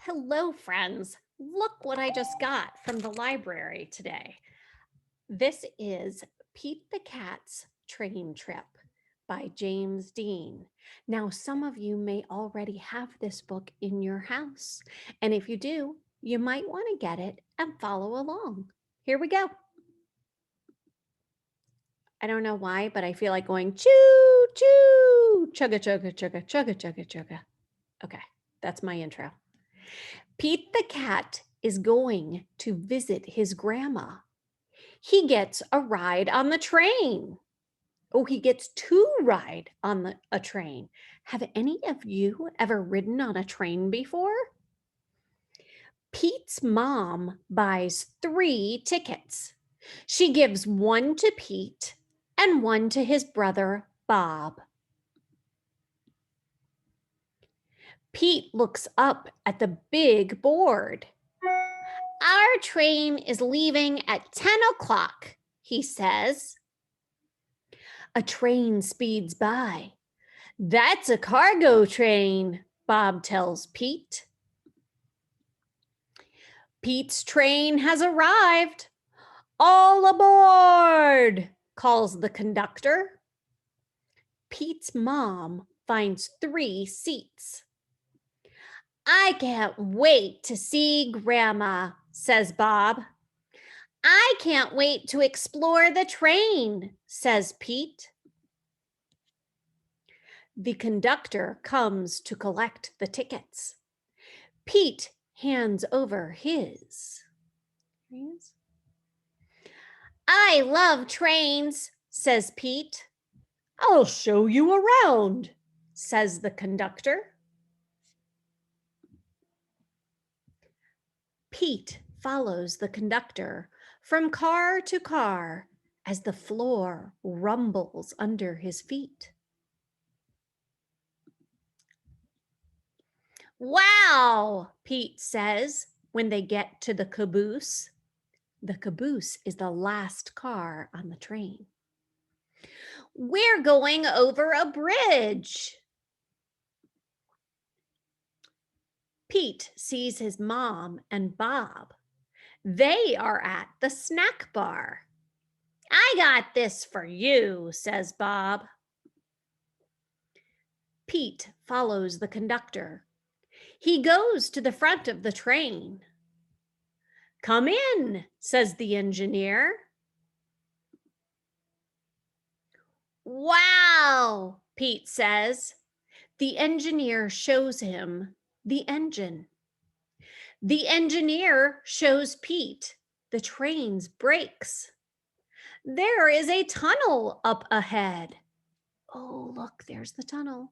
Hello, friends. Look what I just got from the library today. This is Pete the Cat's Train Trip by James Dean. Now, some of you may already have this book in your house, and if you do, you might want to get it and follow along. Here we go. I don't know why, but I feel like going choo choo, chugga chugga chugga chugga chugga chugga. Okay, that's my intro. Pete the cat is going to visit his grandma. He gets a ride on the train. Oh, he gets to ride on a train. Have any of you ever ridden on a train before? Pete's mom buys 3 tickets. She gives one to Pete and one to his brother, Bob. Pete looks up at the big board. Our train is leaving at 10 o'clock, he says. A train speeds by. That's a cargo train, Bob tells Pete. Pete's train has arrived. All aboard, calls the conductor. Pete's mom finds 3 seats. I can't wait to see Grandma, says Bob. I can't wait to explore the train, says Pete. The conductor comes to collect the tickets. Pete hands over his. I love trains, says Pete. I'll show you around, says the conductor. Pete follows the conductor from car to car as the floor rumbles under his feet. Wow, Pete says when they get to the caboose. The caboose is the last car on the train. We're going over a bridge. Pete sees his mom and Bob. They are at the snack bar. I got this for you, says Bob. Pete follows the conductor. He goes to the front of the train. Come in, says the engineer. Wow, Pete says. The engineer shows him the engine. The engineer shows Pete the train's brakes. There is a tunnel up ahead. Oh, look, there's the tunnel.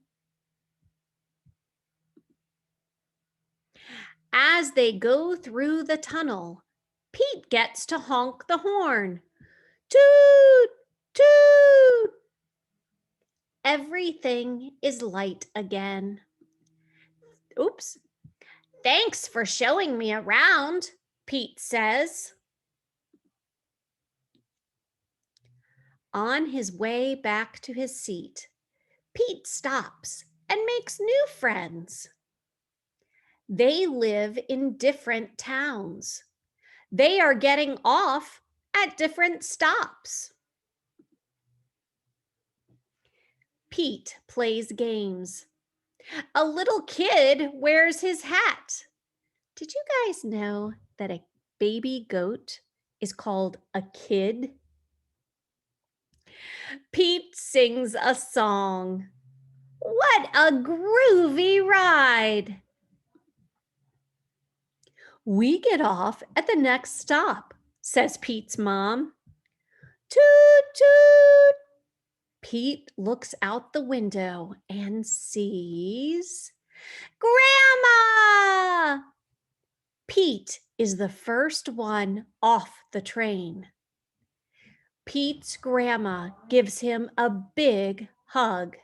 As they go through the tunnel, Pete gets to honk the horn. Toot, toot. Everything is light again. Oops. Thanks for showing me around, Pete says. On his way back to his seat, Pete stops and makes new friends. They live in different towns. They are getting off at different stops. Pete plays games. A little kid wears his hat. Did you guys know that a baby goat is called a kid? Pete sings a song. What a groovy ride! We get off at the next stop, says Pete's mom. Toot, toot. Pete looks out the window and sees Grandma! Pete is the first one off the train. Pete's grandma gives him a big hug.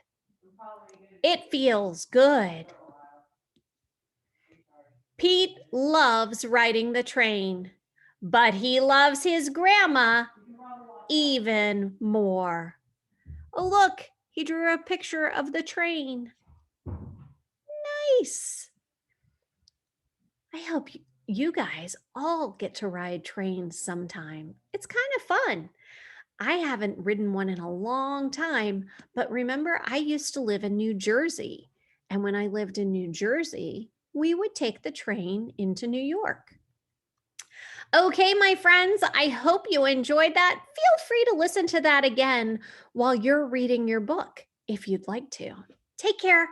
It feels good. Pete loves riding the train, but he loves his grandma even more. Oh, look, he drew a picture of the train. Nice. I hope you guys all get to ride trains sometime. It's kind of fun. I haven't ridden one in a long time, but remember, I used to live in New Jersey. And when I lived in New Jersey, we would take the train into New York. Okay, my friends, I hope you enjoyed that. Feel free to listen to that again while you're reading your book if you'd like to. Take care.